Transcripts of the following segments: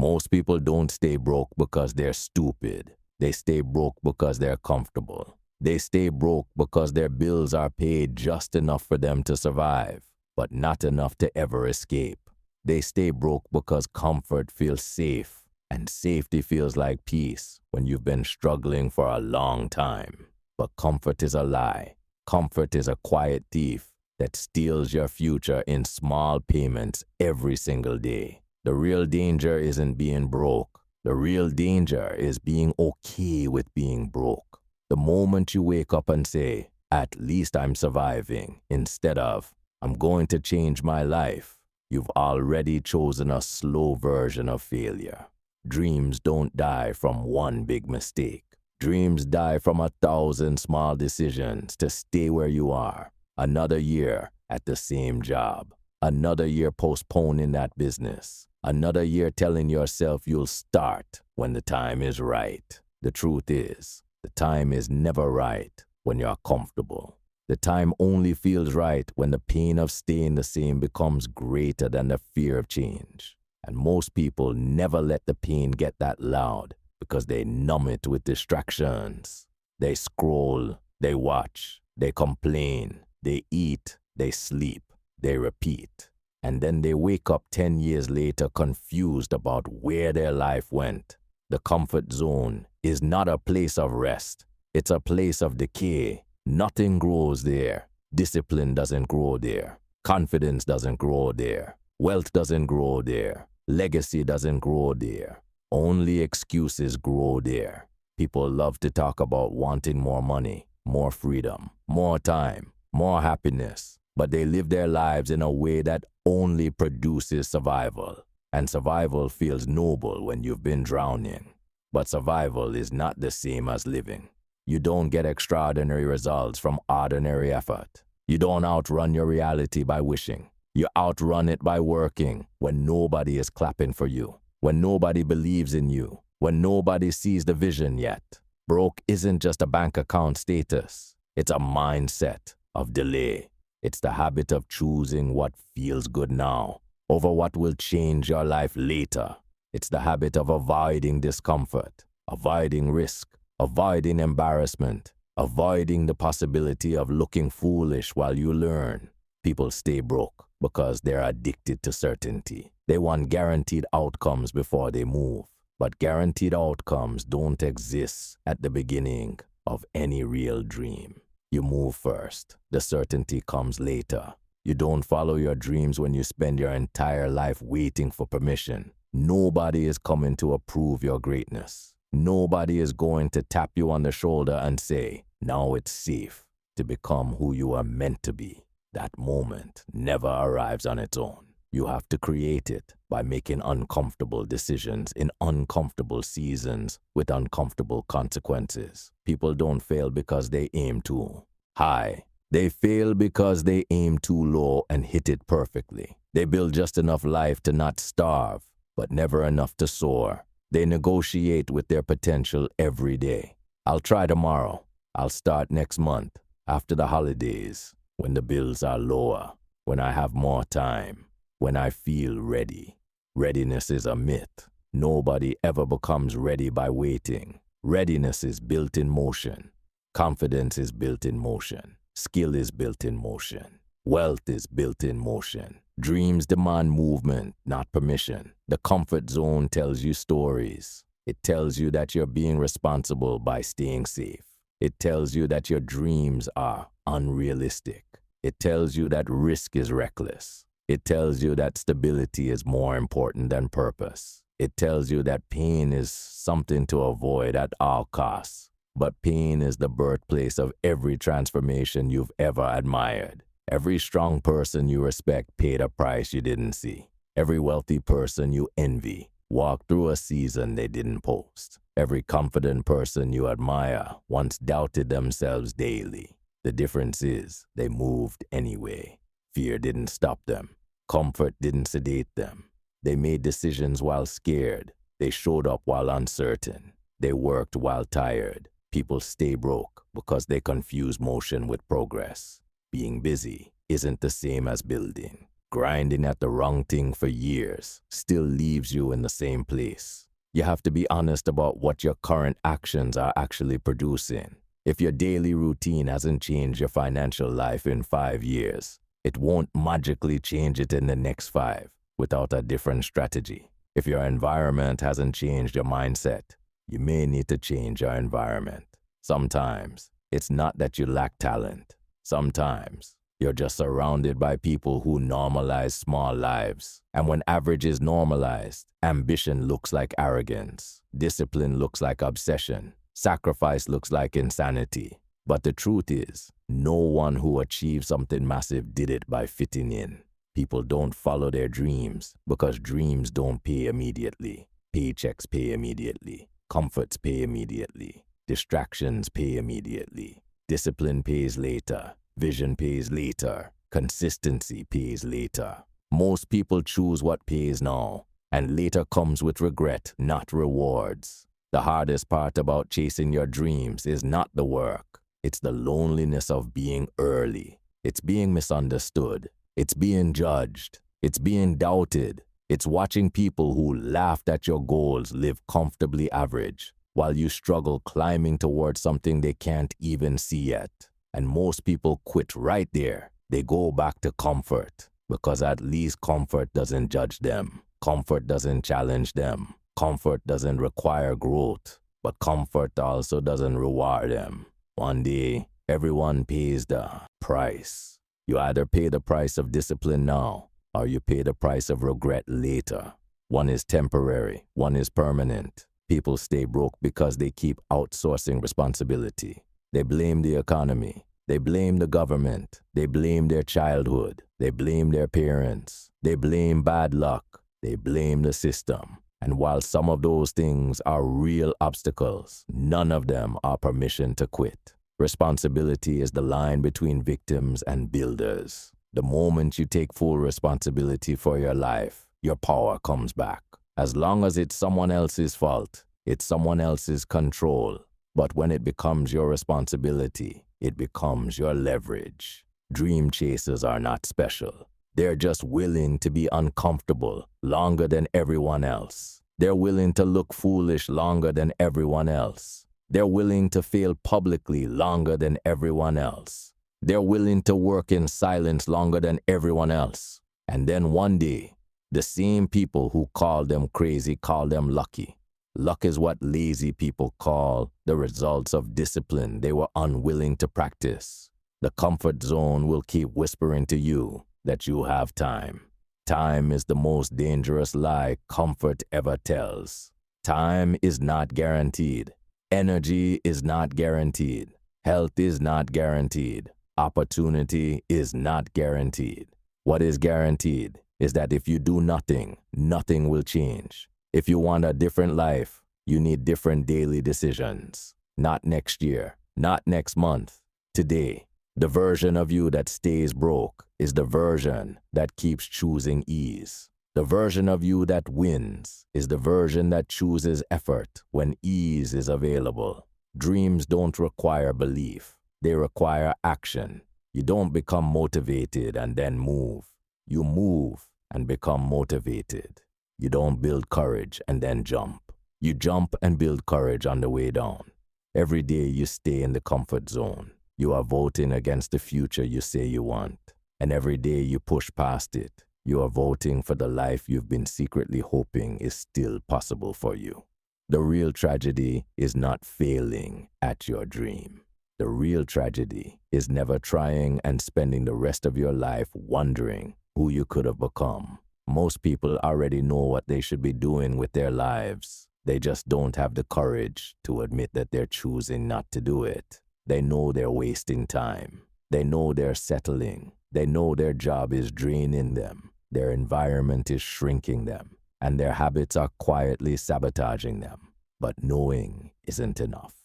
Most people don't stay broke because they're stupid. They stay broke because they're comfortable. They stay broke because their bills are paid just enough for them to survive, but not enough to ever escape. They stay broke because comfort feels safe, and safety feels like peace when you've been struggling for a long time. But comfort is a lie. Comfort is a quiet thief that steals your future in small payments every single day. The real danger isn't being broke. The real danger is being okay with being broke. The moment you wake up and say, "At least I'm surviving," instead of, "I'm going to change my life," you've already chosen a slow version of failure. Dreams don't die from one big mistake. Dreams die from 1,000 small decisions to stay where you are. Another year at the same job. Another year postponing that business. Another year telling yourself you'll start when the time is right. The truth is, the time is never right when you're comfortable. The time only feels right when the pain of staying the same becomes greater than the fear of change. And most people never let the pain get that loud because they numb it with distractions. They scroll, they watch, they complain, they eat, they sleep, they repeat. And then they wake up 10 years later confused about where their life went. The comfort zone is not a place of rest. It's a place of decay. Nothing grows there. Discipline doesn't grow there. Confidence doesn't grow there. Wealth doesn't grow there. Legacy doesn't grow there. Only excuses grow there. People love to talk about wanting more money, more freedom, more time, more happiness, but they live their lives in a way that only produces survival. And survival feels noble when you've been drowning. But survival is not the same as living. You don't get extraordinary results from ordinary effort. You don't outrun your reality by wishing. You outrun it by working when nobody is clapping for you, when nobody believes in you, when nobody sees the vision yet. Broke isn't just a bank account status. It's a mindset of delay. It's the habit of choosing what feels good now over what will change your life later. It's the habit of avoiding discomfort, avoiding risk, avoiding embarrassment, avoiding the possibility of looking foolish while you learn. People stay broke because they're addicted to certainty. They want guaranteed outcomes before they move. But guaranteed outcomes don't exist at the beginning of any real dream. You move first. The certainty comes later. You don't follow your dreams when you spend your entire life waiting for permission. Nobody is coming to approve your greatness. Nobody is going to tap you on the shoulder and say, "Now it's safe to become who you are meant to be." That moment never arrives on its own. You have to create it by making uncomfortable decisions in uncomfortable seasons with uncomfortable consequences. People don't fail because they aim too high. They fail because they aim too low and hit it perfectly. They build just enough life to not starve, but never enough to soar. They negotiate with their potential every day. "I'll try tomorrow. I'll start next month, after the holidays, when the bills are lower, when I have more time, when I feel ready." Readiness is a myth. Nobody ever becomes ready by waiting. Readiness is built in motion. Confidence is built in motion. Skill is built in motion. Wealth is built in motion. Dreams demand movement, not permission. The comfort zone tells you stories. It tells you that you're being responsible by staying safe. It tells you that your dreams are unrealistic. It tells you that risk is reckless. It tells you that stability is more important than purpose. It tells you that pain is something to avoid at all costs. But pain is the birthplace of every transformation you've ever admired. Every strong person you respect paid a price you didn't see. Every wealthy person you envy walked through a season they didn't post. Every confident person you admire once doubted themselves daily. The difference is they moved anyway. Fear didn't stop them. Comfort didn't sedate them. They made decisions while scared. They showed up while uncertain. They worked while tired. People stay broke because they confuse motion with progress. Being busy isn't the same as building. grinding at the wrong thing for years still leaves you in the same place. You have to be honest about what your current actions are actually producing. If your daily routine hasn't changed your financial life in 5 years, it won't magically change it in the next 5 without a different strategy. If your environment hasn't changed your mindset, you may need to change your environment. Sometimes it's not that you lack talent. Sometimes you're just surrounded by people who normalize small lives. And when average is normalized, ambition looks like arrogance, discipline looks like obsession, sacrifice looks like insanity. But the truth is, no one who achieved something massive did it by fitting in. People don't follow their dreams because dreams don't pay immediately. Paychecks pay immediately. Comforts pay immediately. Distractions pay immediately. Discipline pays later. Vision pays later. Consistency pays later. Most people choose what pays now, and later comes with regret, not rewards. The hardest part about chasing your dreams is not the work. It's the loneliness of being early. It's being misunderstood. It's being judged. It's being doubted. It's watching people who laughed at your goals live comfortably average, while you struggle climbing towards something they can't even see yet. And most people quit right there. They go back to comfort, because at least comfort doesn't judge them. Comfort doesn't challenge them. Comfort doesn't require growth, but comfort also doesn't reward them. One day, everyone pays the price. You either pay the price of discipline now, or you pay the price of regret later. One is temporary, one is permanent. People stay broke because they keep outsourcing responsibility. They blame the economy. They blame the government. They blame their childhood. They blame their parents. They blame bad luck. They blame the system. And while some of those things are real obstacles, none of them are permission to quit. Responsibility is the line between victims and builders. The moment you take full responsibility for your life, your power comes back. As long as it's someone else's fault, it's someone else's control. But when it becomes your responsibility, it becomes your leverage. Dream chasers are not special. They're just willing to be uncomfortable longer than everyone else. They're willing to look foolish longer than everyone else. They're willing to fail publicly longer than everyone else. They're willing to work in silence longer than everyone else. And then one day, the same people who call them crazy call them lucky. Luck is what lazy people call the results of discipline they were unwilling to practice. The comfort zone will keep whispering to you that you have time. Time is the most dangerous lie comfort ever tells. Time is not guaranteed. Energy is not guaranteed. Health is not guaranteed. Opportunity is not guaranteed. What is guaranteed is that if you do nothing, nothing will change. If you want a different life, you need different daily decisions. Not next year, not next month, today. The version of you that stays broke is the version that keeps choosing ease. The version of you that wins is the version that chooses effort when ease is available. Dreams don't require belief. They require action. You don't become motivated and then move. You move and become motivated. You don't build courage and then jump. You jump and build courage on the way down. Every day you stay in the comfort zone. You are voting against the future you say you want. And every day you push past it. You are voting for the life you've been secretly hoping is still possible for you. The real tragedy is not failing at your dream. The real tragedy is never trying and spending the rest of your life wondering who you could have become. Most people already know what they should be doing with their lives. They just don't have the courage to admit that they're choosing not to do it. They know they're wasting time. They know they're settling. They know their job is draining them. Their environment is shrinking them. And their habits are quietly sabotaging them. But knowing isn't enough.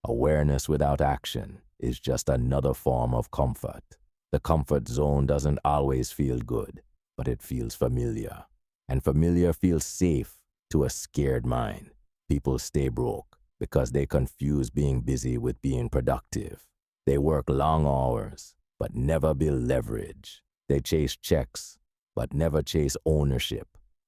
Awareness without action is just another form of comfort. The comfort zone doesn't always feel good, but it feels familiar. And familiar feels safe to a scared mind. People stay broke because they confuse being busy with being productive. They work long hours, but never build leverage. They chase checks, but never chase ownership.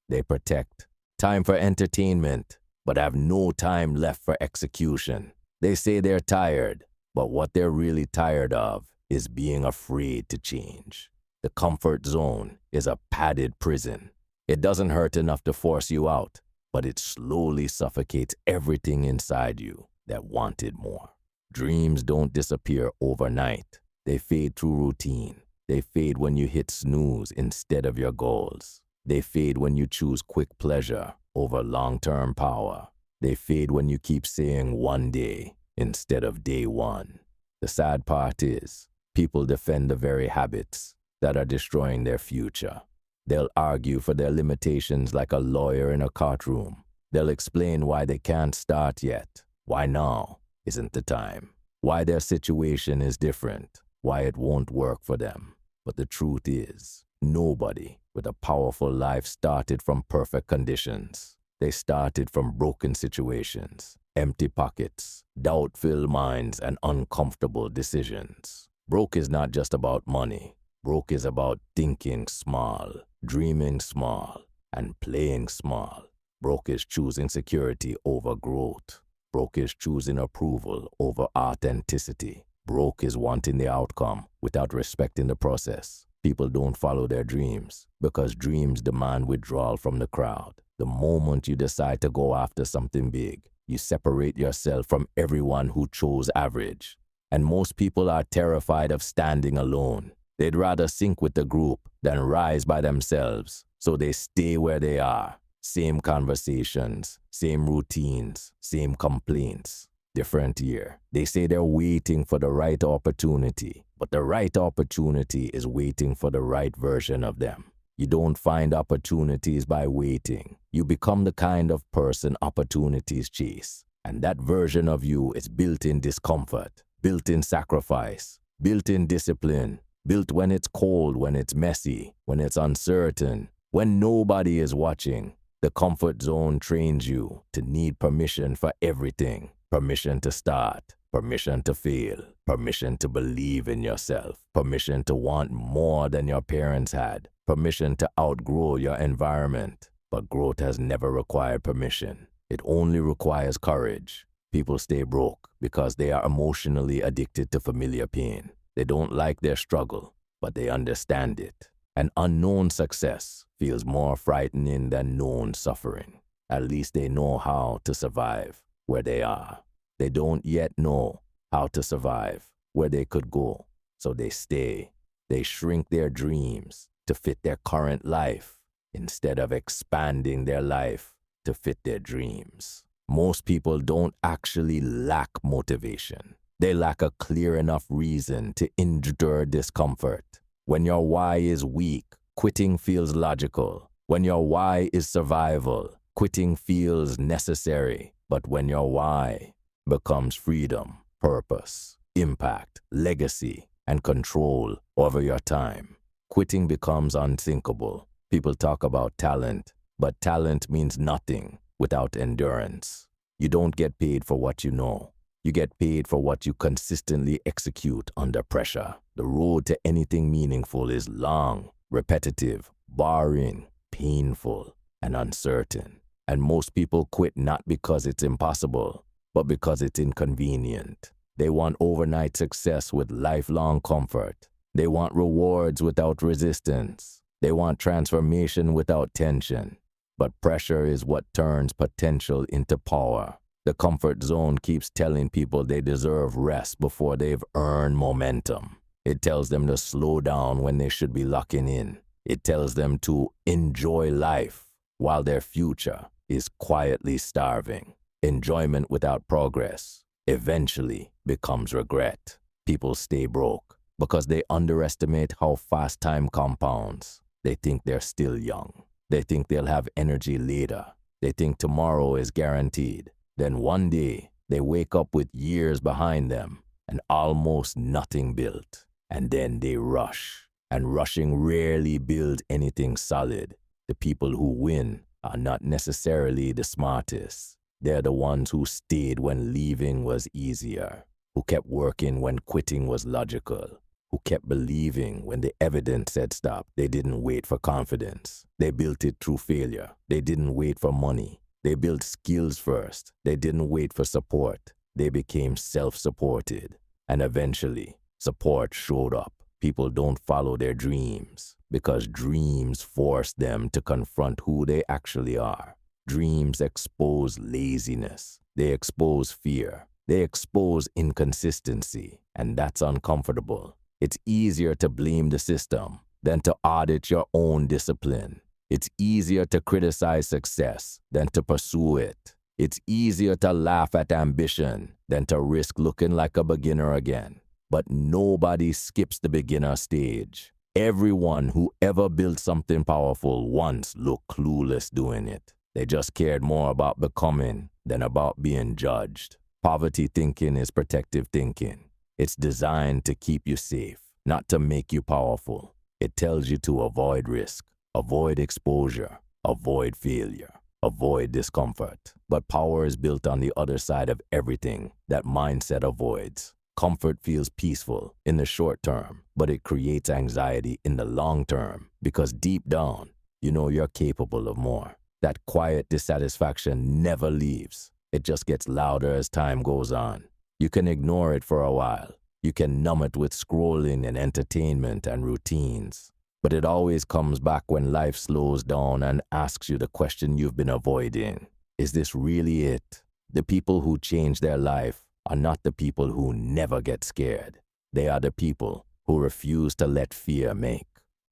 They protect time for entertainment, but have no time left for execution. They say they're tired, but what they're really tired of is being afraid to change. The comfort zone is a padded prison. It doesn't hurt enough to force you out, but it slowly suffocates everything inside you that wanted more. Dreams don't disappear overnight. They fade through routine. They fade when you hit snooze instead of your goals. They fade when you choose quick pleasure over long-term power. They fade when you keep saying one day instead of day one. The sad part is, people defend the very habits that are destroying their future. They'll argue for their limitations like a lawyer in a courtroom. They'll explain why they can't start yet, why now isn't the time, why their situation is different, why it won't work for them. But the truth is, nobody with a powerful life started from perfect conditions. They started from broken situations, empty pockets, doubt-filled minds, and uncomfortable decisions. Broke is not just about money. Broke is about thinking small, dreaming small, and playing small. Broke is choosing security over growth. Broke is choosing approval over authenticity. Broke is wanting the outcome without respecting the process. People don't follow their dreams because dreams demand withdrawal from the crowd. The moment you decide to go after something big, you separate yourself from everyone who chose average. And most people are terrified of standing alone. They'd rather sink with the group than rise by themselves, so they stay where they are. Same conversations, same routines, same complaints. Different year. They say they're waiting for the right opportunity, but the right opportunity is waiting for the right version of them. You don't find opportunities by waiting. You become the kind of person opportunities chase. And that version of you is built in discomfort, built in sacrifice, built in discipline, built when it's cold, when it's messy, when it's uncertain, when nobody is watching. The comfort zone trains you to need permission for everything. Permission to start, permission to fail, permission to believe in yourself, permission to want more than your parents had, permission to outgrow your environment. But growth has never required permission. It only requires courage. People stay broke because they are emotionally addicted to familiar pain. They don't like their struggle, but they understand it. An unknown success feels more frightening than known suffering. At least they know how to survive where they are. They don't yet know how to survive where they could go, so they stay. They shrink their dreams to fit their current life instead of expanding their life to fit their dreams. Most people don't actually lack motivation. They lack a clear enough reason to endure discomfort. When your why is weak, quitting feels logical. When your why is survival, quitting feels necessary. But when your why becomes freedom, purpose, impact, legacy, and control over your time, quitting becomes unthinkable. People talk about talent, but talent means nothing without endurance. You don't get paid for what you know. You get paid for what you consistently execute under pressure. The road to anything meaningful is long, repetitive, boring, painful, and uncertain. And most people quit not because it's impossible, but because it's inconvenient. They want overnight success with lifelong comfort. They want rewards without resistance. They want transformation without tension. But pressure is what turns potential into power. The comfort zone keeps telling people they deserve rest before they've earned momentum. It tells them to slow down when they should be locking in. It tells them to enjoy life while their future is quietly starving. Enjoyment without progress eventually becomes regret. People stay broke because they underestimate how fast time compounds. They think they're still young. They think they'll have energy later. They think tomorrow is guaranteed. Then one day, they wake up with years behind them and almost nothing built. And then they rush. And rushing rarely builds anything solid. The people who win are not necessarily the smartest. They're the ones who stayed when leaving was easier, who kept working when quitting was logical, who kept believing when the evidence said stop. They didn't wait for confidence. They built it through failure. They didn't wait for money. They built skills first. They didn't wait for support. They became self-supported. And eventually, support showed up. People don't follow their dreams because dreams force them to confront who they actually are. Dreams expose laziness. They expose fear. They expose inconsistency, and that's uncomfortable. It's easier to blame the system than to audit your own discipline. It's easier to criticize success than to pursue it. It's easier to laugh at ambition than to risk looking like a beginner again. But nobody skips the beginner stage. Everyone who ever built something powerful once looked clueless doing it. They just cared more about becoming than about being judged. Poverty thinking is protective thinking. It's designed to keep you safe, not to make you powerful. It tells you to avoid risk, avoid exposure, avoid failure, avoid discomfort. But power is built on the other side of everything that mindset avoids. Comfort feels peaceful in the short term, but it creates anxiety in the long term because deep down, you know you're capable of more. That quiet dissatisfaction never leaves. It just gets louder as time goes on. You can ignore it for a while. You can numb it with scrolling and entertainment and routines. But it always comes back when life slows down and asks you the question you've been avoiding. Is this really it? The people who change their life are not the people who never get scared. They are the people who refuse to let fear make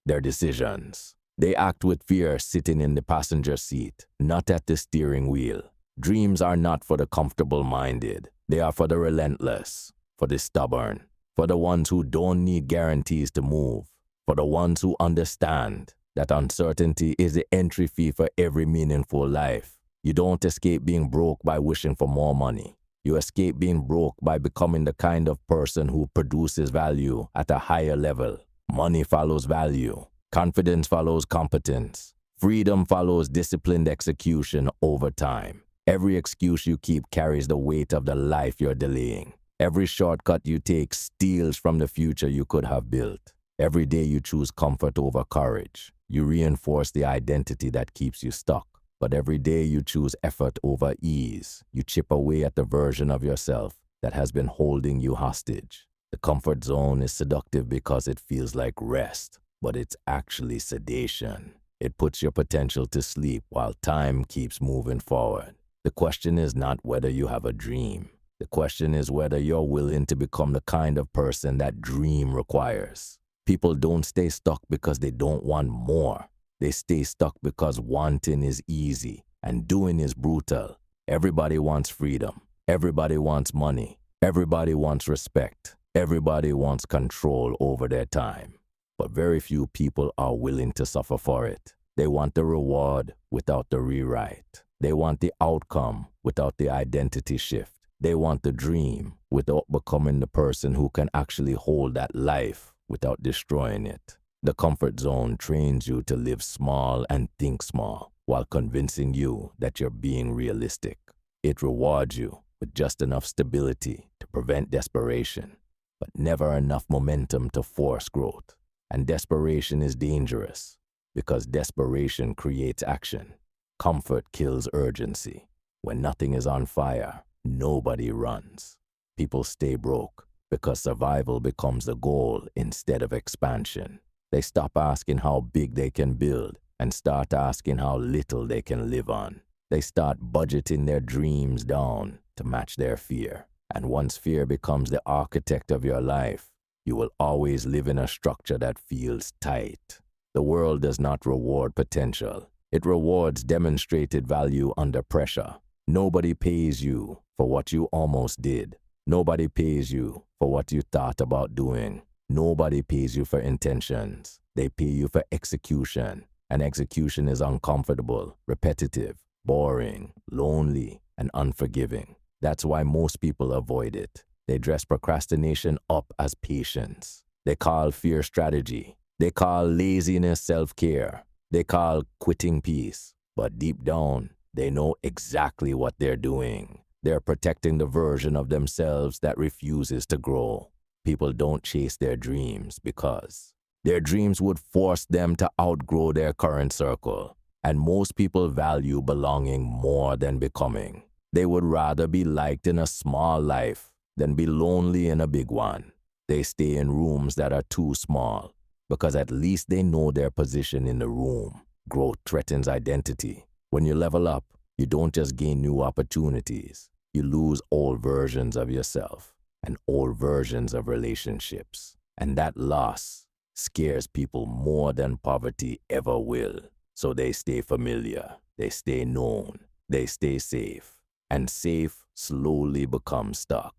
their decisions. They act with fear sitting in the passenger seat, not at the steering wheel. Dreams are not for the comfortable-minded. They are for the relentless, for the stubborn, for the ones who don't need guarantees to move, for the ones who understand that uncertainty is the entry fee for every meaningful life. You don't escape being broke by wishing for more money. You escape being broke by becoming the kind of person who produces value at a higher level. Money follows value. Confidence follows competence. Freedom follows disciplined execution over time. Every excuse you keep carries the weight of the life you're delaying. Every shortcut you take steals from the future you could have built. Every day you choose comfort over courage. You reinforce the identity that keeps you stuck. But every day you choose effort over ease. You chip away at the version of yourself that has been holding you hostage. The comfort zone is seductive because it feels like rest, but it's actually sedation. It puts your potential to sleep while time keeps moving forward. The question is not whether you have a dream. The question is whether you're willing to become the kind of person that dream requires. People don't stay stuck because they don't want more. They stay stuck because wanting is easy and doing is brutal. Everybody wants freedom. Everybody wants money. Everybody wants respect. Everybody wants control over their time. But very few people are willing to suffer for it. They want the reward without the rewrite. They want the outcome without the identity shift. They want the dream without becoming the person who can actually hold that life without destroying it. The comfort zone trains you to live small and think small while convincing you that you're being realistic. It rewards you with just enough stability to prevent desperation, but never enough momentum to force growth. And desperation is dangerous because desperation creates action. Comfort kills urgency. When nothing is on fire, nobody runs. People stay broke because survival becomes the goal instead of expansion. They stop asking how big they can build and start asking how little they can live on. They start budgeting their dreams down to match their fear. And once fear becomes the architect of your life, you will always live in a structure that feels tight. The world does not reward potential. It rewards demonstrated value under pressure. Nobody pays you for what you almost did. Nobody pays you for what you thought about doing. Nobody pays you for intentions. They pay you for execution. And execution is uncomfortable, repetitive, boring, lonely, and unforgiving. That's why most people avoid it. They dress procrastination up as patience. They call fear strategy. They call laziness self-care. They call quitting peace. But deep down, they know exactly what they're doing. They're protecting the version of themselves that refuses to grow. People don't chase their dreams because their dreams would force them to outgrow their current circle. And most people value belonging more than becoming. They would rather be liked in a small life than be lonely in a big one. They stay in rooms that are too small because at least they know their position in the room. Growth threatens identity. When you level up, you don't just gain new opportunities. You lose old versions of yourself and old versions of relationships. And that loss scares people more than poverty ever will. So they stay familiar, they stay known, they stay safe. And safe slowly becomes stuck.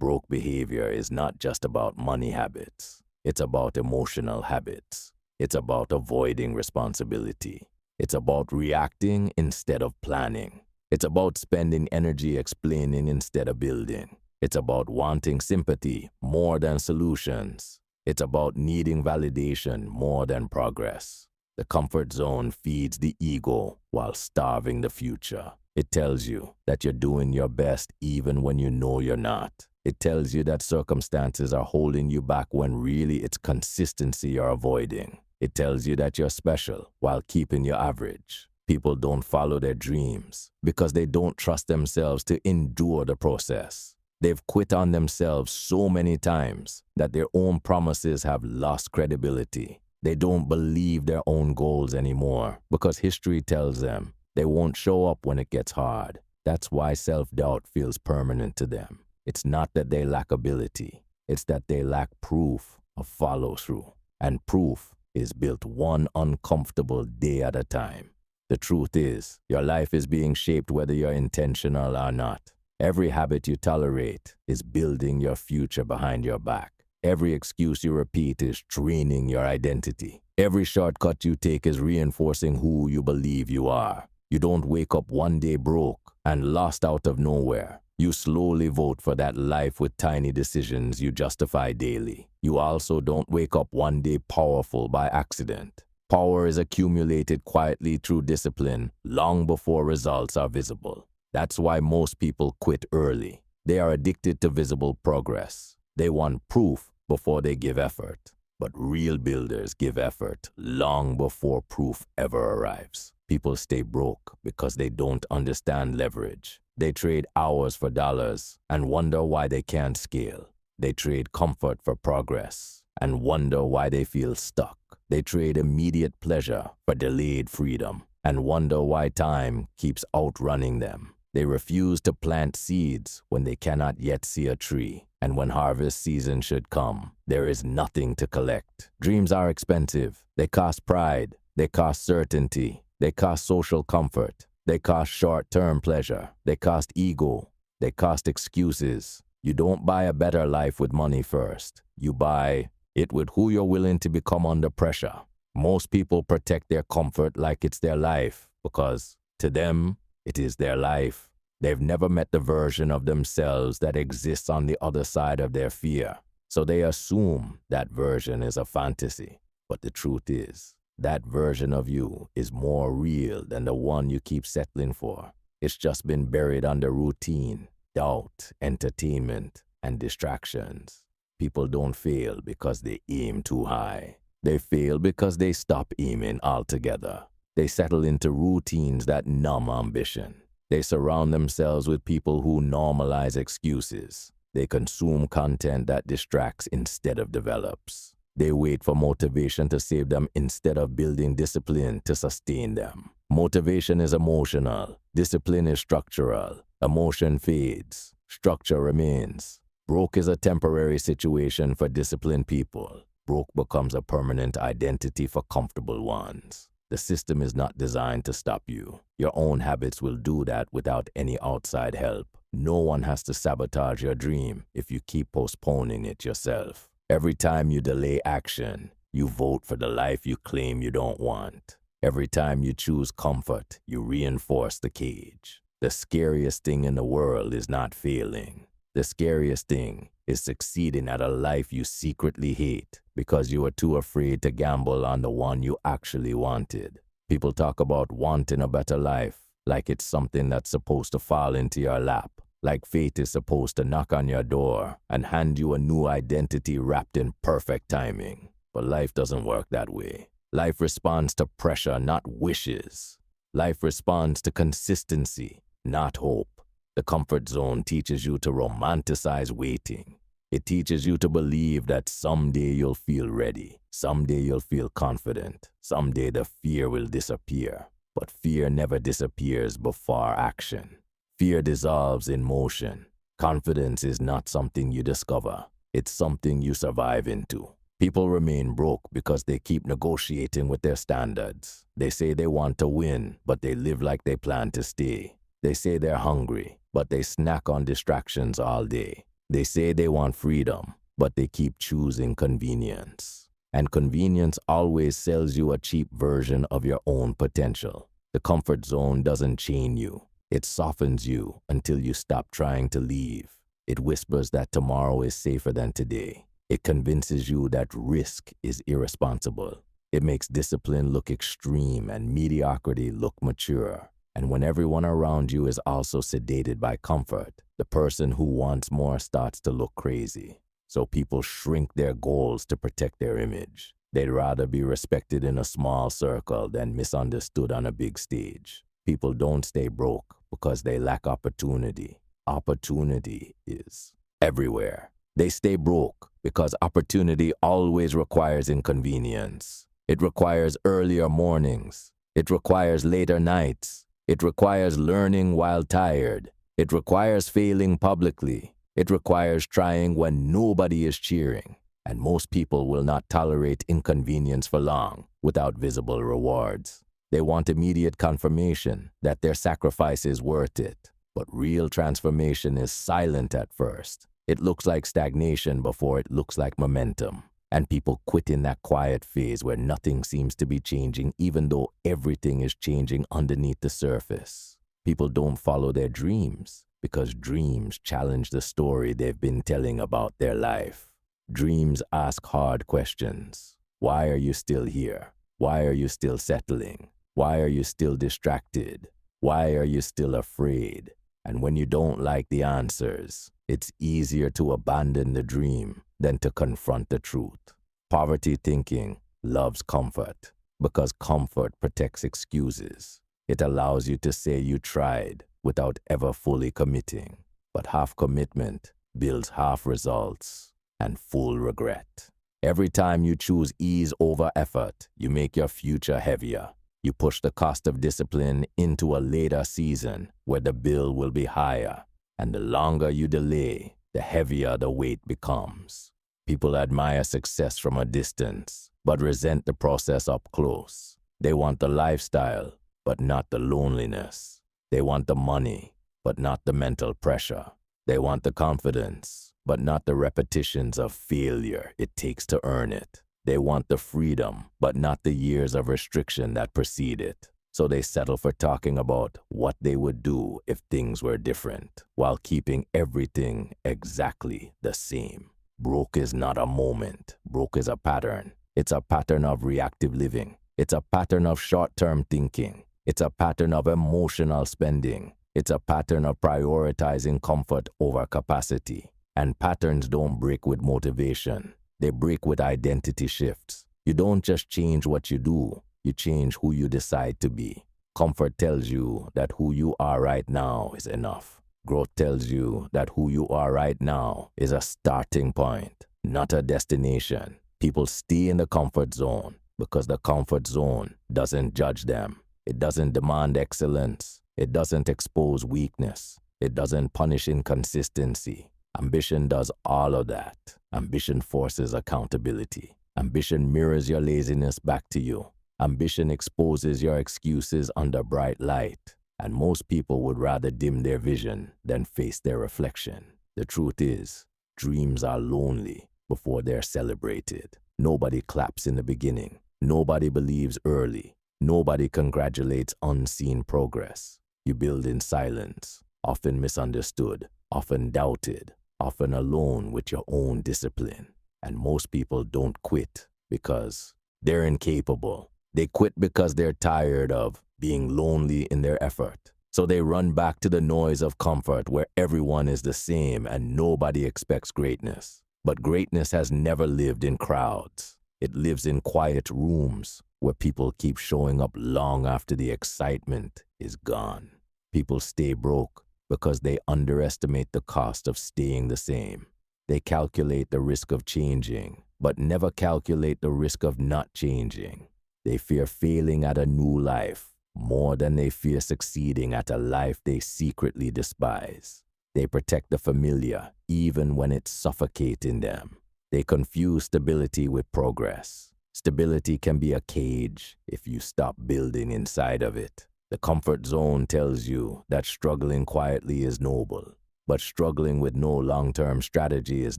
Broke behavior is not just about money habits. It's about emotional habits. It's about avoiding responsibility. It's about reacting instead of planning. It's about spending energy explaining instead of building. It's about wanting sympathy more than solutions. It's about needing validation more than progress. The comfort zone feeds the ego while starving the future. It tells you that you're doing your best even when you know you're not. It tells you that circumstances are holding you back when really it's consistency you're avoiding. It tells you that you're special while keeping you average. People don't follow their dreams because they don't trust themselves to endure the process. They've quit on themselves so many times that their own promises have lost credibility. They don't believe their own goals anymore because history tells them they won't show up when it gets hard. That's why self-doubt feels permanent to them. It's not that they lack ability. It's that they lack proof of follow-through. And proof is built one uncomfortable day at a time. The truth is, your life is being shaped whether you're intentional or not. Every habit you tolerate is building your future behind your back. Every excuse you repeat is draining your identity. Every shortcut you take is reinforcing who you believe you are. You don't wake up one day broke and lost out of nowhere. You slowly vote for that life with tiny decisions you justify daily. You also don't wake up one day powerful by accident. Power is accumulated quietly through discipline long before results are visible. That's why most people quit early. They are addicted to visible progress. They want proof before they give effort. But real builders give effort long before proof ever arrives. People stay broke because they don't understand leverage. They trade hours for dollars and wonder why they can't scale. They trade comfort for progress and wonder why they feel stuck. They trade immediate pleasure for delayed freedom and wonder why time keeps outrunning them. They refuse to plant seeds when they cannot yet see a tree. And when harvest season should come, there is nothing to collect. Dreams are expensive. They cost pride. They cost certainty. They cost social comfort. They cost short-term pleasure. They cost ego. They cost excuses. You don't buy a better life with money first. You buy it with who you're willing to become under pressure. Most people protect their comfort like it's their life because, to them, it is their life. They've never met the version of themselves that exists on the other side of their fear. So they assume that version is a fantasy. But the truth is, that version of you is more real than the one you keep settling for. It's just been buried under routine, doubt, entertainment, and distractions. People don't fail because they aim too high. They fail because they stop aiming altogether. They settle into routines that numb ambition. They surround themselves with people who normalize excuses. They consume content that distracts instead of develops. They wait for motivation to save them instead of building discipline to sustain them. Motivation is emotional. Discipline is structural. Emotion fades. Structure remains. Broke is a temporary situation for disciplined people. Broke becomes a permanent identity for comfortable ones. The system is not designed to stop you. Your own habits will do that without any outside help. No one has to sabotage your dream if you keep postponing it yourself. Every time you delay action, you vote for the life you claim you don't want. Every time you choose comfort, you reinforce the cage. The scariest thing in the world is not failing. The scariest thing is succeeding at a life you secretly hate because you are too afraid to gamble on the one you actually wanted. People talk about wanting a better life like it's something that's supposed to fall into your lap, like fate is supposed to knock on your door and hand you a new identity wrapped in perfect timing. But life doesn't work that way. Life responds to pressure, not wishes. Life responds to consistency, not hope. The comfort zone teaches you to romanticize waiting. It teaches you to believe that someday you'll feel ready, someday you'll feel confident, someday the fear will disappear. But fear never disappears before action. Fear dissolves in motion. Confidence is not something you discover. It's something you survive into. People remain broke because they keep negotiating with their standards. They say they want to win, but they live like they plan to stay. They say they're hungry, but they snack on distractions all day. They say they want freedom, but they keep choosing convenience. And convenience always sells you a cheap version of your own potential. The comfort zone doesn't chain you. It softens you until you stop trying to leave. It whispers that tomorrow is safer than today. It convinces you that risk is irresponsible. It makes discipline look extreme and mediocrity look mature. And when everyone around you is also sedated by comfort, the person who wants more starts to look crazy. So people shrink their goals to protect their image. They'd rather be respected in a small circle than misunderstood on a big stage. People don't stay broke because they lack opportunity. Opportunity is everywhere. They stay broke because opportunity always requires inconvenience. It requires earlier mornings. It requires later nights. It requires learning while tired. It requires failing publicly. It requires trying when nobody is cheering. And most people will not tolerate inconvenience for long without visible rewards. They want immediate confirmation that their sacrifice is worth it. But real transformation is silent at first. It looks like stagnation before it looks like momentum. And people quit in that quiet phase where nothing seems to be changing even though everything is changing underneath the surface. People don't follow their dreams because dreams challenge the story they've been telling about their life. Dreams ask hard questions. Why are you still here? Why are you still settling? Why are you still distracted? Why are you still afraid? And when you don't like the answers, it's easier to abandon the dream than to confront the truth. Poverty thinking loves comfort because comfort protects excuses. It allows you to say you tried without ever fully committing. But half commitment builds half results and full regret. Every time you choose ease over effort, you make your future heavier. You push the cost of discipline into a later season where the bill will be higher. And the longer you delay, the heavier the weight becomes. People admire success from a distance, but resent the process up close. They want the lifestyle, but not the loneliness. They want the money, but not the mental pressure. They want the confidence, but not the repetitions of failure it takes to earn it. They want the freedom, but not the years of restriction that precede it. So they settle for talking about what they would do if things were different, while keeping everything exactly the same. Broke is not a moment. Broke is a pattern. It's a pattern of reactive living. It's a pattern of short-term thinking. It's a pattern of emotional spending. It's a pattern of prioritizing comfort over capacity. And patterns don't break with motivation. They break with identity shifts. You don't just change what you do. You change who you decide to be. Comfort tells you that who you are right now is enough. Growth tells you that who you are right now is a starting point, not a destination. People stay in the comfort zone because the comfort zone doesn't judge them. It doesn't demand excellence. It doesn't expose weakness. It doesn't punish inconsistency. Ambition does all of that. Ambition forces accountability. Ambition mirrors your laziness back to you. Ambition exposes your excuses under bright light. And most people would rather dim their vision than face their reflection. The truth is, dreams are lonely before they're celebrated. Nobody claps in the beginning. Nobody believes early. Nobody congratulates unseen progress. You build in silence, often misunderstood, often doubted, often alone with your own discipline. And most people don't quit because they're incapable. They quit because they're tired of being lonely in their effort. So they run back to the noise of comfort where everyone is the same and nobody expects greatness. But greatness has never lived in crowds. It lives in quiet rooms where people keep showing up long after the excitement is gone. People stay broke because they underestimate the cost of staying the same. They calculate the risk of changing, but never calculate the risk of not changing. They fear failing at a new life more than they fear succeeding at a life they secretly despise. They protect the familiar even when it's suffocating them. They confuse stability with progress. Stability can be a cage if you stop building inside of it. The comfort zone tells you that struggling quietly is noble, but struggling with no long-term strategy is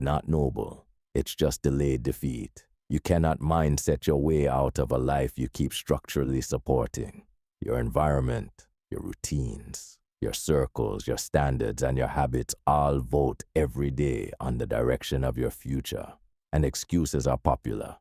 not noble. It's just delayed defeat. You cannot mindset your way out of a life you keep structurally supporting. Your environment, your routines, your circles, your standards, and your habits all vote every day on the direction of your future. And excuses are popular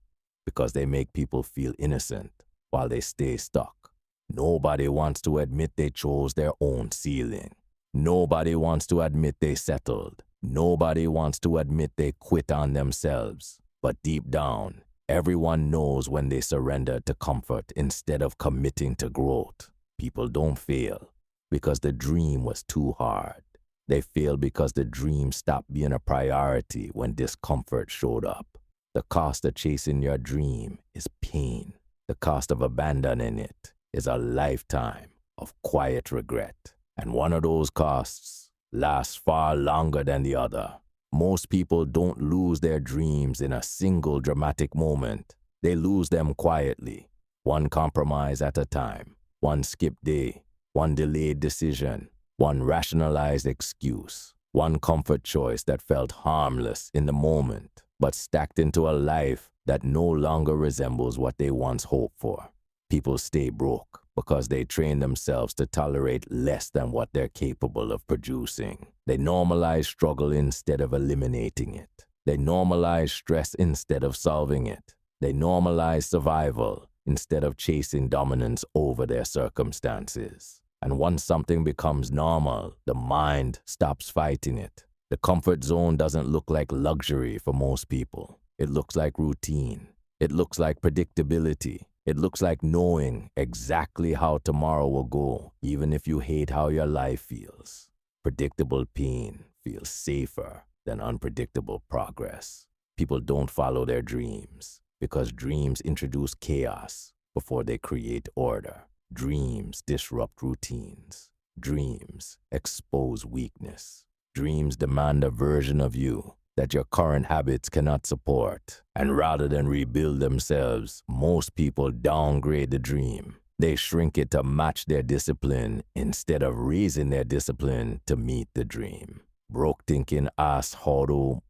because they make people feel innocent while they stay stuck. Nobody wants to admit they chose their own ceiling. Nobody wants to admit they settled. Nobody wants to admit they quit on themselves. But deep down, everyone knows when they surrender to comfort instead of committing to growth. People don't fail because the dream was too hard. They fail because the dream stopped being a priority when discomfort showed up. The cost of chasing your dream is pain. The cost of abandoning it is a lifetime of quiet regret. And one of those costs lasts far longer than the other. Most people don't lose their dreams in a single dramatic moment. They lose them quietly, one compromise at a time, one skipped day, one delayed decision, one rationalized excuse, one comfort choice that felt harmless in the moment, but stacked into a life that no longer resembles what they once hoped for. People stay broke because they train themselves to tolerate less than what they're capable of producing. They normalize struggle instead of eliminating it. They normalize stress instead of solving it. They normalize survival instead of chasing dominance over their circumstances. And once something becomes normal, the mind stops fighting it. The comfort zone doesn't look like luxury for most people. It looks like routine. It looks like predictability. It looks like knowing exactly how tomorrow will go, even if you hate how your life feels. Predictable pain feels safer than unpredictable progress. People don't follow their dreams because dreams introduce chaos before they create order. Dreams disrupt routines. Dreams expose weakness. Dreams demand a version of you that your current habits cannot support. And rather than rebuild themselves, most people downgrade the dream. They shrink it to match their discipline instead of raising their discipline to meet the dream. Broke thinking asks how to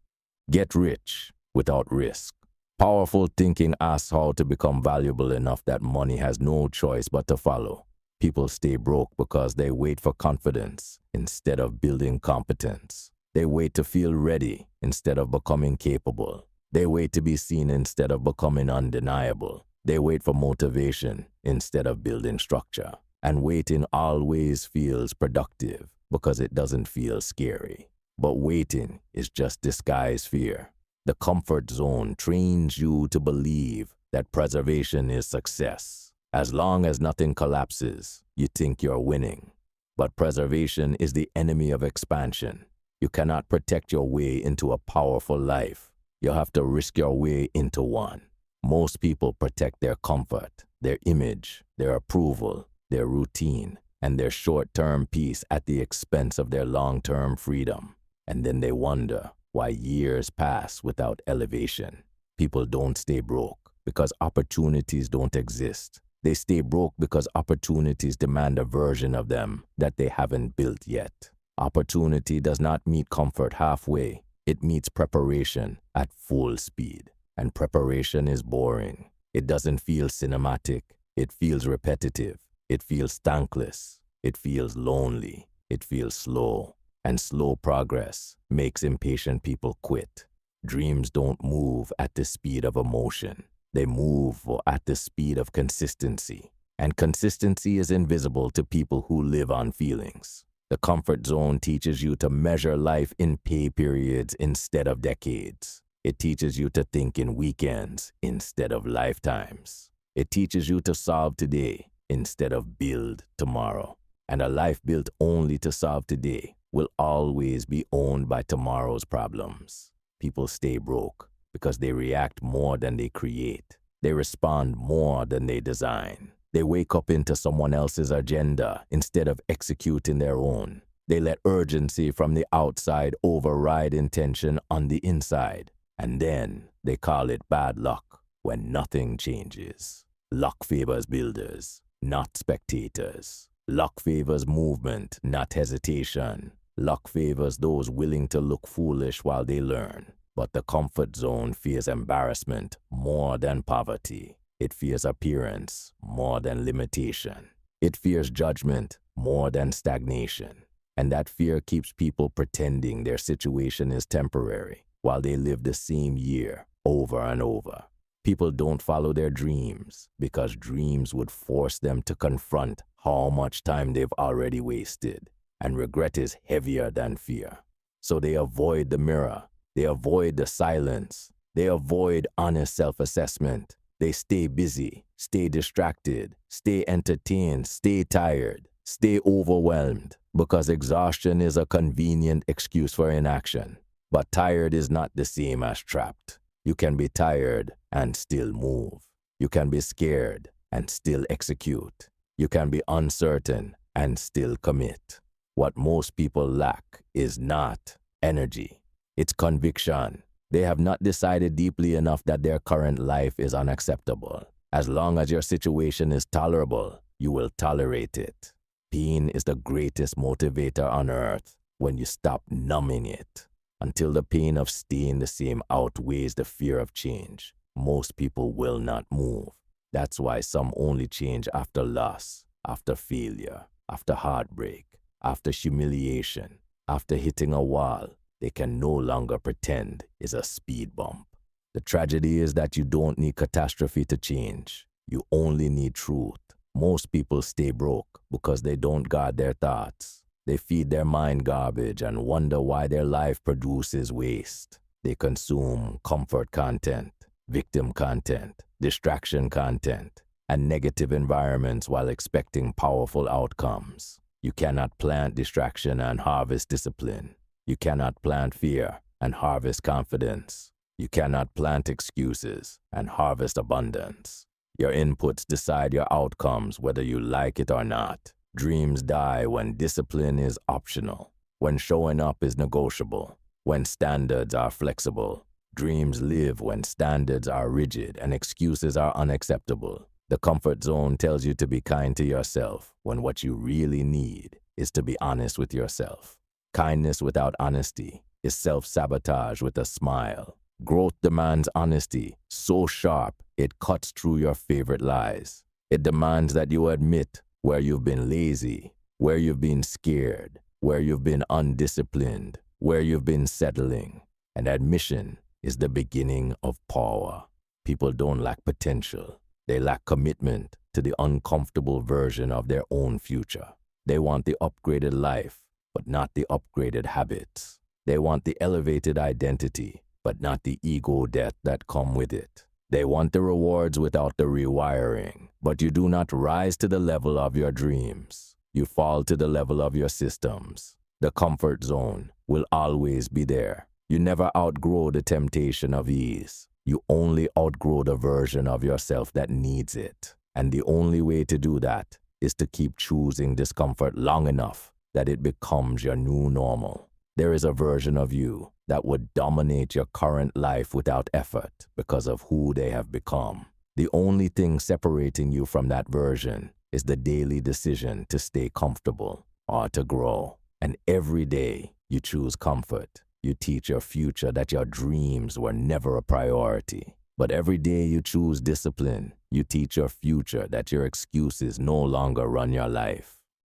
get rich without risk. Powerful thinking asks how to become valuable enough that money has no choice but to follow. People stay broke because they wait for confidence instead of building competence. They wait to feel ready instead of becoming capable. They wait to be seen instead of becoming undeniable. They wait for motivation instead of building structure. And waiting always feels productive because it doesn't feel scary. But waiting is just disguised fear. The comfort zone trains you to believe that preservation is success. As long as nothing collapses, you think you're winning. But preservation is the enemy of expansion. You cannot protect your way into a powerful life. You have to risk your way into one. Most people protect their comfort, their image, their approval, their routine, and their short-term peace at the expense of their long-term freedom. And then they wonder why years pass without elevation. People don't stay broke because opportunities don't exist. They stay broke because opportunities demand a version of them that they haven't built yet. Opportunity does not meet comfort halfway. It meets preparation at full speed. And preparation is boring. It doesn't feel cinematic. It feels repetitive. It feels thankless. It feels lonely. It feels slow. And slow progress makes impatient people quit. Dreams don't move at the speed of emotion. They move at the speed of consistency. And consistency is invisible to people who live on feelings. The comfort zone teaches you to measure life in pay periods instead of decades. It teaches you to think in weekends instead of lifetimes. It teaches you to solve today instead of build tomorrow. And a life built only to solve today will always be owned by tomorrow's problems. People stay broke because they react more than they create. They respond more than they design. They wake up into someone else's agenda instead of executing their own. They let urgency from the outside override intention on the inside. And then they call it bad luck when nothing changes. Luck favors builders, not spectators. Luck favors movement, not hesitation. Luck favors those willing to look foolish while they learn. But the comfort zone fears embarrassment more than poverty. It fears appearance more than limitation. It fears judgment more than stagnation. And that fear keeps people pretending their situation is temporary while they live the same year over and over. People don't follow their dreams because dreams would force them to confront how much time they've already wasted. And regret is heavier than fear. So they avoid the mirror. They avoid the silence. They avoid honest self-assessment. They stay busy, stay distracted, stay entertained, stay tired, stay overwhelmed, because exhaustion is a convenient excuse for inaction. But tired is not the same as trapped. You can be tired and still move. You can be scared and still execute. You can be uncertain and still commit. What most people lack is not energy. It's conviction. They have not decided deeply enough that their current life is unacceptable. As long as your situation is tolerable, you will tolerate it. Pain is the greatest motivator on earth when you stop numbing it. Until the pain of staying the same outweighs the fear of change, most people will not move. That's why some only change after loss, after failure, after heartbreak, after humiliation, after hitting a wall they can no longer pretend is a speed bump. The tragedy is that you don't need catastrophe to change. You only need truth. Most people stay broke because they don't guard their thoughts. They feed their mind garbage and wonder why their life produces waste. They consume comfort content, victim content, distraction content, and negative environments while expecting powerful outcomes. You cannot plant distraction and harvest discipline. You cannot plant fear and harvest confidence. You cannot plant excuses and harvest abundance. Your inputs decide your outcomes whether you like it or not. Dreams die when discipline is optional, when showing up is negotiable, when standards are flexible. Dreams live when standards are rigid and excuses are unacceptable. The comfort zone tells you to be kind to yourself when what you really need is to be honest with yourself. Kindness without honesty is self-sabotage with a smile. Growth demands honesty so sharp it cuts through your favorite lies. It demands that you admit where you've been lazy, where you've been scared, where you've been undisciplined, where you've been settling. And admission is the beginning of power. People don't lack potential. They lack commitment to the uncomfortable version of their own future. They want the upgraded life, but not the upgraded habits. They want the elevated identity, but not the ego death that come with it. They want the rewards without the rewiring, but you do not rise to the level of your dreams. You fall to the level of your systems. The comfort zone will always be there. You never outgrow the temptation of ease. You only outgrow the version of yourself that needs it. And the only way to do that is to keep choosing discomfort long enough that it becomes your new normal. There is a version of you that would dominate your current life without effort because of who they have become. The only thing separating you from that version is the daily decision to stay comfortable or to grow. And every day you choose comfort. You teach your future that your dreams were never a priority. But every day you choose discipline. You teach your future that your excuses no longer run your life.